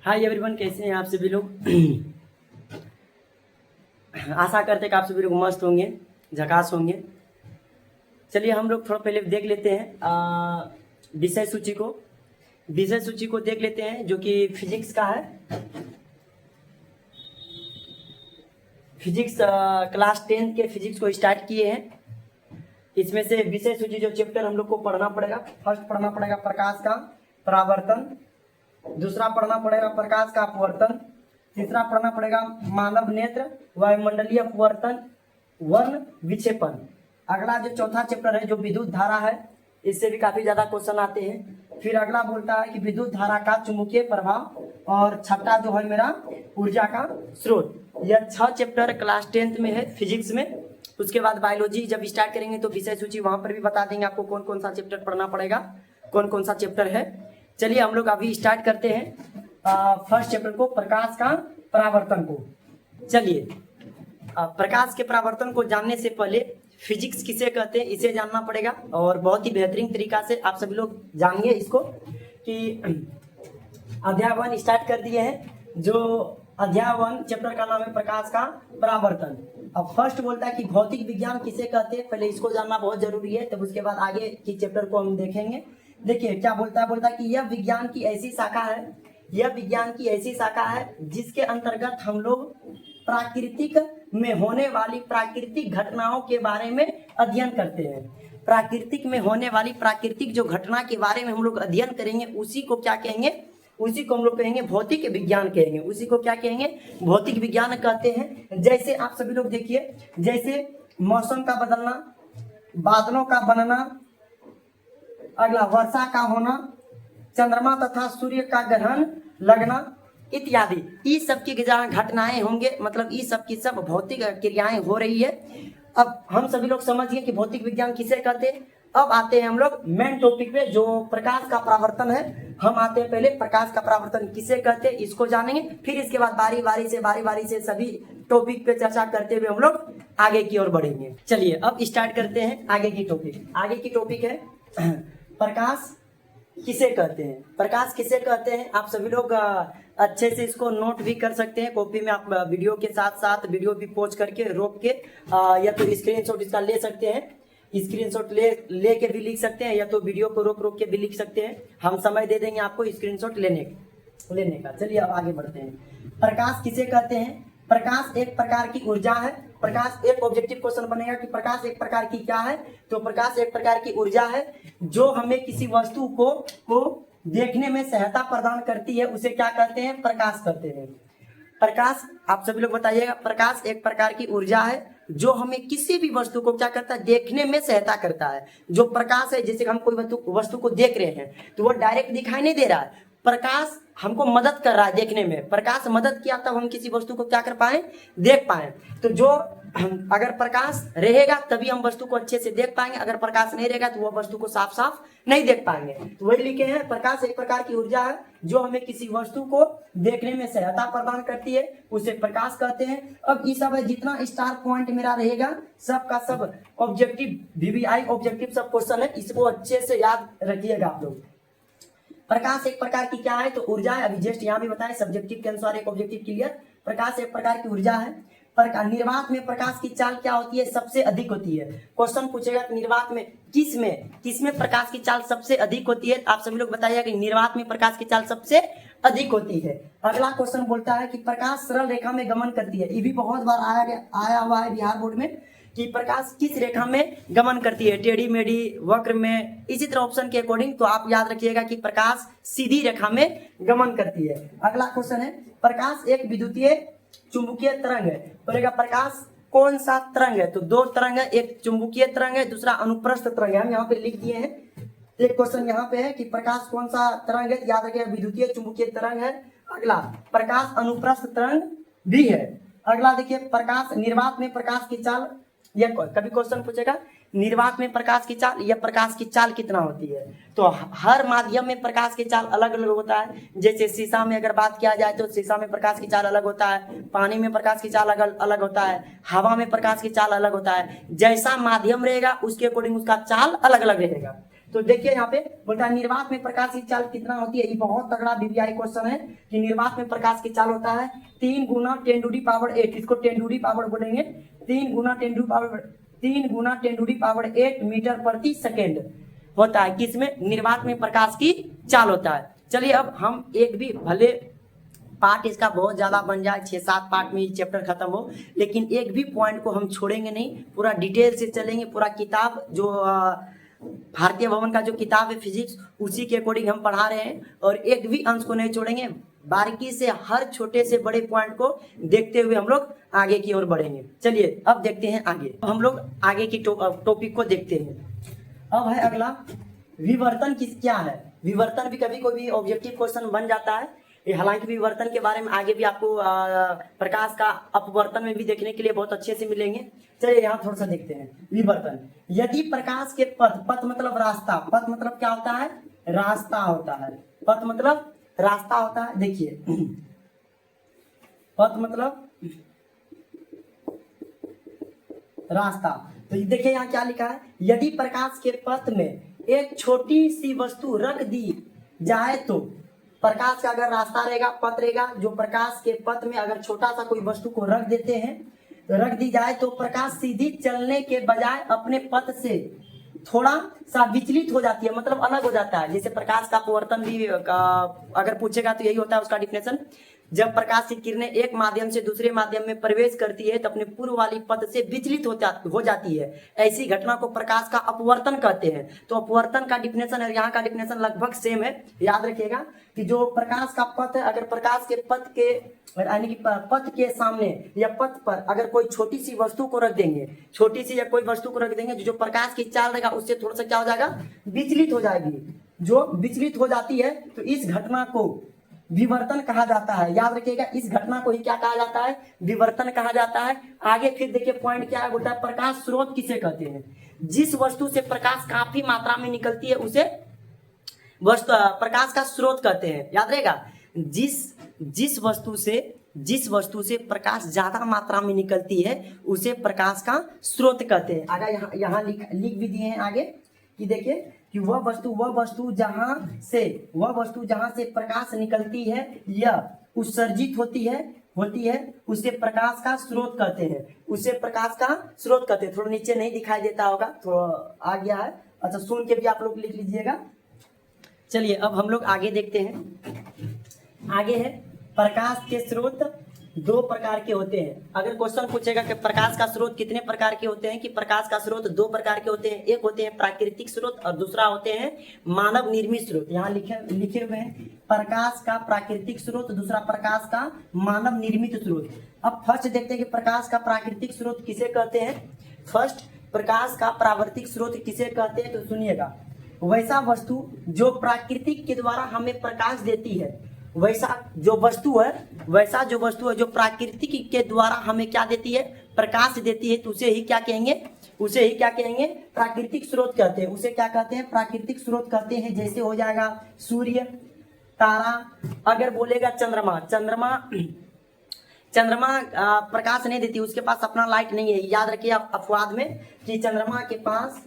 Hi everyone, कैसे हैं आप सभी लोग। आशा करते हैं कि आप सभी लोग मस्त होंगे, झकास होंगे। चलिए हम लोग थोड़ा पहले देख लेते हैं विषय सूची को देख लेते हैं, जो कि फिजिक्स का है। फिजिक्स क्लास 10 के फिजिक्स को स्टार्ट किए हैं। इसमें से विषय सूची जो चैप्टर हम लोग को पढ़ना पड़ेगा, फर्स्ट पढ़ना पड़ेगा प्रकाश का परावर्तन, दूसरा पढ़ना पड़ेगा प्रकाश का अपवर्तन, तीसरा पढ़ना पड़ेगा मानव नेत्र, वायुमंडलीय अपवर्तन, वर्ण विक्षेपण। अगला जो चौथा चैप्टर है जो विद्युत धारा है, इससे भी काफी ज्यादा क्वेश्चन आते हैं। फिर अगला बोलता है कि विद्युत धारा का चुंबकीय प्रभाव, और छठा जो है मेरा ऊर्जा का स्रोत। यह 6 चैप्टर क्लास 10 में है फिजिक्स में। उसके बाद बायोलॉजी जब स्टार्ट करेंगे तो विषय सूची वहां पर भी बता देंगे आपको कौन कौन सा चैप्टर पढ़ना पड़ेगा, कौन कौन सा चैप्टर है। चलिए हम लोग अभी स्टार्ट करते हैं फर्स्ट चैप्टर को, प्रकाश का परावर्तन को। चलिए प्रकाश के परावर्तन को जानने से पहले फिजिक्स किसे कहते हैं इसे जानना पड़ेगा, और बहुत ही बेहतरीन तरीका से आप सभी लोग जानिए इसको कि अध्याय 1 स्टार्ट कर दिए हैं। जो अध्याय 1 चैप्टर का नाम है प्रकाश का परावर्तन। अब फर्स्ट बोलता है कि भौतिक विज्ञान किसे कहते हैं, पहले इसको जानना बहुत जरूरी है, तब उसके बाद आगे की चैप्टर को हम देखेंगे। देखिए क्या बोलता है कि यह विज्ञान की ऐसी शाखा है, जिसके अंतर्गत हम लोग प्राकृतिक में होने वाली प्राकृतिक घटनाओं के बारे में अध्ययन करते हैं। प्राकृतिक में होने वाली प्राकृतिक जो घटना के बारे में हम लोग अध्ययन करेंगे, उसी को क्या कहेंगे, उसी को हम लोग कहेंगे भौतिक विज्ञान कहेंगे। उसी को क्या कहेंगे, भौतिक विज्ञान कहते हैं। जैसे आप सभी लोग देखिए, जैसे मौसम का बदलना, बादलों का बनना, अगला वर्षा का होना, चंद्रमा तथा सूर्य का ग्रहण लगना इत्यादि, इस सब की जहाँ घटनाएं होंगे, मतलब इस सब की सब भौतिक क्रियाएं हो रही है। अब हम सभी लोग समझ गए कि भौतिक विज्ञान किसे कहते हैं। अब आते हैं हम लोग मेन टॉपिक पे, जो प्रकाश का परावर्तन है। हम आते हैं पहले प्रकाश का परावर्तन किसे कहते हैं, इसको जानेंगे। फिर इसके बाद बारी बारी से सभी टॉपिक पे चर्चा करते हुए हम लोग आगे की ओर बढ़ेंगे। चलिए अब स्टार्ट करते हैं आगे की टॉपिक है प्रकाश किसे कहते हैं। प्रकाश किसे कहते हैं आप सभी लोग अच्छे से इसको नोट भी कर सकते हैं कॉपी में। आप वीडियो के साथ साथ वीडियो भी पॉज करके रोक के या तो स्क्रीनशॉट इसका ले सकते हैं, स्क्रीनशॉट ले के भी लिख सकते हैं, या तो वीडियो को रोक के भी लिख सकते हैं। हम समय दे देंगे आपको स्क्रीनशॉट लेने का। चलिए अब आगे बढ़ते हैं। प्रकाश किसे कहते हैं। प्रकाश एक प्रकार की ऊर्जा है। प्रकाश एक ऑब्जेक्टिव क्वेश्चन बनेगा कि प्रकाश एक प्रकार की क्या है, तो प्रकाश एक प्रकार की ऊर्जा है जो हमें किसी वस्तु को देखने में सहायता प्रदान करती है। उसे क्या कहते हैं, प्रकाश कहते हैं। प्रकाश आप सभी लोग बताइएगा, प्रकाश एक प्रकार की ऊर्जा है जो हमें किसी भी वस्तु को क्या करता है, देखने में सहायता करता है। जो प्रकाश है, जैसे हम कोई वस्तु को देख रहे हैं तो वो डायरेक्ट दिखाई नहीं दे रहा है, प्रकाश हमको मदद कर रहा है देखने में। प्रकाश मदद किया तब हम किसी वस्तु को क्या कर पाए, देख पाए। तो जो अगर प्रकाश रहेगा तभी हम वस्तु को अच्छे से देख पाएंगे, अगर प्रकाश नहीं रहेगा तो वह वस्तु को साफ साफ नहीं देख पाएंगे। तो वही लिखे हैं, प्रकाश एक प्रकार की ऊर्जा है जो हमें किसी वस्तु को देखने में सहायता प्रदान करती है, उसे प्रकाश कहते हैं। अब इस सब जितना स्टार पॉइंट मेरा रहेगा सब का सब ऑब्जेक्टिव VVI ऑब्जेक्टिव सब क्वेश्चन है, इसको अच्छे से याद रखिएगा आप लोग। प्रकाश एक प्रकार की क्या है, तो ऊर्जा है। अभी जस्ट यहाँ भी बताएं सब्जेक्टिव के अनुसार एक ऑब्जेक्टिव क्लियर। प्रकाश एक प्रकार की ऊर्जा है। निर्वात में प्रकाश की चाल क्या होती है, सबसे अधिक होती है। क्वेश्चन पूछेगा कि निर्वात में किसमें प्रकाश की चाल सबसे अधिक होती है, आप सभी लोग बताइएगा कि निर्वात में प्रकाश की चाल सबसे अधिक होती है। अगला क्वेश्चन बोलता है कि प्रकाश सरल रेखा में गमन करती है। ये भी बहुत बार आया हुआ है बिहार बोर्ड में कि प्रकाश किस रेखा में गमन करती है, टेढ़ी मेढ़ी, वक्र में, इसी तरह ऑप्शन के अकॉर्डिंग। तो आप याद रखिएगा कि प्रकाश सीधी रेखा में गमन करती है। अगला क्वेश्चन है, प्रकाश एक विद्युतीय चुंबकीय तरंग है। बोलेगा प्रकाश कौन सा तरंग है, तो 2 तरंग है, एक चुंबकीय तरंग है, दूसरा अनुप्रस्थ तरंग है। हम यहाँ पे लिख दिए हैं। एक क्वेश्चन यहाँ पे है कि प्रकाश कौन सा तरंग है, याद रखिएगा विद्युतीय चुंबकीय तरंग है। अगला प्रकाश अनुप्रस्थ तरंग भी है। अगला देखिए, प्रकाश निर्वात में प्रकाश की चाल, यह कभी क्वेश्चन पूछेगा निर्वात में प्रकाश की चाल या प्रकाश की चाल कितना होती है। तो हर माध्यम में प्रकाश की चाल अलग अलग होता है। जैसे शीशा में अगर बात किया जाए तो शीशा में प्रकाश की चाल अलग होता है, पानी में प्रकाश की चाल अलग होता है, हवा में प्रकाश की चाल अलग होता है। जैसा माध्यम रहेगा उसके अकॉर्डिंग उसका चाल अलग अलग रहेगा। तो देखिए यहाँ पे बोलता है निर्वात में प्रकाश की चाल कितना होती है। ये बहुत तगड़ा वीवीआई क्वेश्चन है कि निर्वात में प्रकाश की चाल होता है 3 गुना 10⁸ इसको 10⁸ बोलेंगे 3 गुना 10⁸ मीटर प्रति सेकेंड होता है। किसमें? निर्वात में प्रकाश की चाल होता है। चलिए अब हम एक भी भले पार्ट इसका बहुत ज्यादा बन जाए, 6-7 पार्ट में ये चैप्टर खत्म हो, लेकिन एक भी पॉइंट को हम छोड़ेंगे नहीं, पूरा डिटेल से चलेंगे। पूरा किताब जो भारतीय भवन का जो किताब है फिजिक्स, उसी के अकॉर्डिंग हम पढ़ा रहे हैं और एक भी अंश को नहीं छोड़ेंगे। बारीकी से हर छोटे से बड़े पॉइंट को देखते हुए हम लोग आगे की ओर बढ़ेंगे। चलिए अब देखते हैं आगे, हम लोग आगे की टॉपिक को देखते हैं। अब है अगला विवर्तन क्या है। विवर्तन भी कभी कोई भी ऑब्जेक्टिव क्वेश्चन बन जाता है। हालांकि विवर्तन के बारे में आगे भी आपको प्रकाश का अपवर्तन में भी देखने के लिए बहुत अच्छे से मिलेंगे। चलिए यहाँ थोड़ा सा देखते हैं विवर्तन। यदि प्रकाश के पथ मतलब रास्ता, पथ मतलब क्या होता है? रास्ता होता है। पथ मतलब रास्ता होता है। देखिए पथ मतलब रास्ता। तो देखिए यहाँ क्या लिखा है, यदि प्रकाश के पथ में एक छोटी सी वस्तु रख दी जाए तो प्रकाश का अगर रास्ता रहेगा, पथ रहेगा, जो प्रकाश के पथ में अगर छोटा सा कोई वस्तु को रख देते हैं, रख दी जाए तो प्रकाश सीधी चलने के बजाय अपने पथ से थोड़ा सा विचलित हो जाती है, मतलब अलग हो जाता है। जैसे प्रकाश का अपवर्तन भी अगर पूछेगा तो यही होता है उसका डिफिनेशन। जब प्रकाश की किरणें एक माध्यम से दूसरे माध्यम में प्रवेश करती है तो अपने पूर्व वाली पथ से विचलित हो जाती है। ऐसी घटना को प्रकाश का अपवर्तन कहते हैं। तो अपवर्तन का डिफिनेशन और यहाँ का डिफिनेशन लगभग सेम है। याद रखिएगा कि जो प्रकाश का पथ है, अगर प्रकाश के पथ के यानी कि पथ के सामने या पथ पर अगर कोई छोटी सी वस्तु को रख देंगे, छोटी सी या कोई वस्तु को रख देंगे जो प्रकाश की चाल रहेगा उससे थोड़ा सा क्या हो जाएगा? विचलित हो जाएगी। जो विचलित हो जाती है तो इस घटना को विवर्तन कहा जाता है। याद रखिएगा इस घटना को ही क्या कहा जाता है? विवर्तन कहा जाता है। आगे फिर देखिए पॉइंट क्या है, बोलता है प्रकाश स्रोत किसे कहते हैं? जिस वस्तु से प्रकाश काफी मात्रा में निकलती है उसे प्रकाश का स्रोत कहते हैं। याद रहेगा जिस वस्तु से प्रकाश ज्यादा मात्रा में निकलती है उसे प्रकाश का स्रोत कहते हैं। आगे यहाँ लिख भी दिए हैं आगे कि देखिए कि वह वस्तु जहां से प्रकाश निकलती है या उत्सर्जित होती है उसे प्रकाश का स्रोत कहते हैं। उसे प्रकाश का स्रोत कहते हैं। थोड़ा नीचे नहीं दिखाई देता होगा, थोड़ा आ गया है। अच्छा सुन के भी आप लोग लिख लीजिएगा। चलिए अब हम लोग आगे देखते हैं। आगे है प्रकाश के स्रोत 2 प्रकार के होते हैं। अगर क्वेश्चन पूछेगा कि प्रकाश का स्रोत कितने प्रकार के होते हैं, कि प्रकाश का स्रोत 2 प्रकार के होते हैं। एक होते हैं प्राकृतिक स्रोत और दूसरा होते हैं मानव निर्मित स्रोत। यहाँ लिखे हुए हैं प्रकाश का प्राकृतिक स्रोत, दूसरा प्रकाश का मानव निर्मित स्रोत। अब फर्स्ट देखते हैं कि प्रकाश का प्राकृतिक स्रोत किसे कहते हैं। फर्स्ट प्रकाश का प्राकृतिक स्रोत किसे कहते हैं, तो सुनिएगा। वैसा वस्तु जो प्राकृतिक के द्वारा हमें प्रकाश देती है, वैसा जो वस्तु है जो प्राकृतिक के द्वारा हमें क्या देती है? प्रकाश देती है। तो उसे ही क्या कहेंगे? प्राकृतिक स्रोत कहते हैं। उसे क्या कहते हैं? प्राकृतिक स्रोत कहते हैं। जैसे हो जाएगा सूर्य, तारा। अगर बोलेगा चंद्रमा प्रकाश नहीं देती, उसके पास अपना लाइट नहीं है। याद रखिए अपवाद में कि चंद्रमा के पास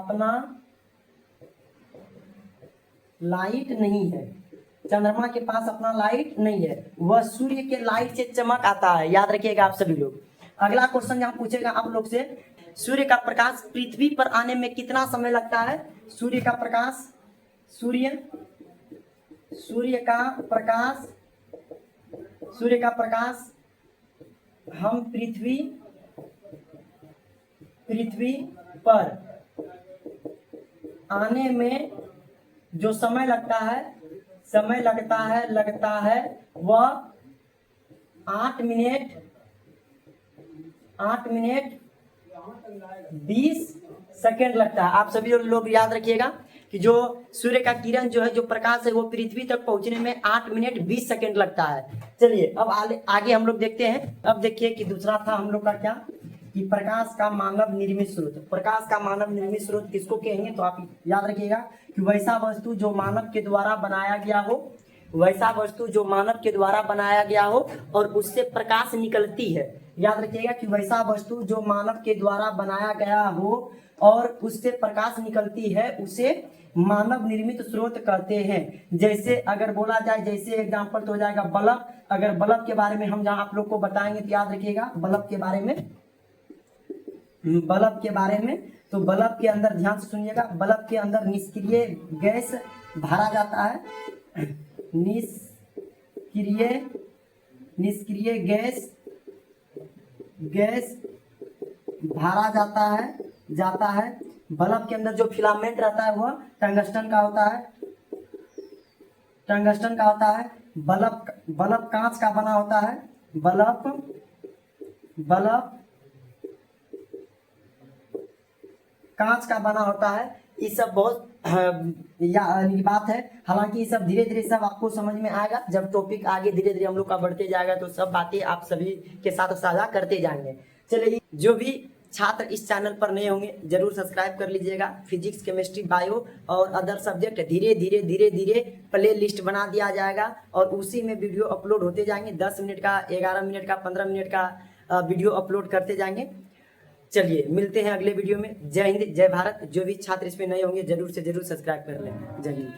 अपना लाइट नहीं है। चंद्रमा के पास अपना लाइट नहीं है, वह सूर्य के लाइट से चमक आता है। याद रखिएगा आप सभी लोग। अगला क्वेश्चन यहाँ पूछेगा आप लोग से, सूर्य का प्रकाश पृथ्वी पर आने में कितना समय लगता है? सूर्य का प्रकाश हम पृथ्वी पर आने में जो समय लगता है वह 8 मिनट 20 सेकेंड लगता है। आप सभी लोग याद रखिएगा कि जो सूर्य का किरण जो है, जो प्रकाश है, वो पृथ्वी तक पहुंचने में 8 मिनट 20 सेकेंड लगता है। चलिए अब आगे हम लोग देखते हैं। अब देखिए कि दूसरा था हम लोग का क्या, कि प्रकाश का मानव निर्मित स्रोत। प्रकाश का मानव निर्मित स्रोत किसको कहेंगे, तो आप याद रखिएगा कि वैसा वस्तु जो मानव के द्वारा बनाया गया हो, वैसा वस्तु जो मानव के द्वारा बनाया गया हो और उससे प्रकाश निकलती है। याद रखिएगा कि वैसा वस्तु जो मानव के द्वारा बनाया गया हो और उससे प्रकाश निकलती है, उसे मानव निर्मित स्रोत कहते हैं। जैसे अगर बोला जाए, जैसे एग्जांपल तो हो जाएगा बल्ब। अगर बल्ब के बारे में हम जहां आप लोग को बताएंगे तो याद रखिएगा बल्ब के बारे में, बल्ब के बारे में, तो बल्ब के अंदर ध्यान से सुनिएगा, बल्ब के अंदर निष्क्रिय गैस भरा जाता है, निष्क्रिय गैस भरा जाता है। बल्ब के अंदर जो फिलामेंट रहता है वह टंगस्टन का होता है। बल्ब कांच का बना होता है। बल्ब कांच का बना होता है। ये सब बहुत बात है। हालांकि ये सब धीरे धीरे सब आपको समझ में आएगा। जब टॉपिक आगे धीरे धीरे हम लोग का बढ़ते जाएगा तो सब बातें आप सभी के साथ साझा करते जाएंगे। चलिए, जो भी छात्र इस चैनल पर नए होंगे जरूर सब्सक्राइब कर लीजिएगा। फिजिक्स, केमिस्ट्री, बायो और अदर सब्जेक्ट धीरे धीरे प्ले लिस्ट बना दिया जाएगा और उसी में वीडियो अपलोड होते जाएंगे। 10 मिनट का, 11 मिनट का, 15 मिनट का वीडियो अपलोड करते जाएंगे। चलिए, मिलते हैं अगले वीडियो में। जय हिंद, जय भारत। जो भी छात्र इसमें नए होंगे जरूर से जरूर सब्सक्राइब कर लें। जय हिंद।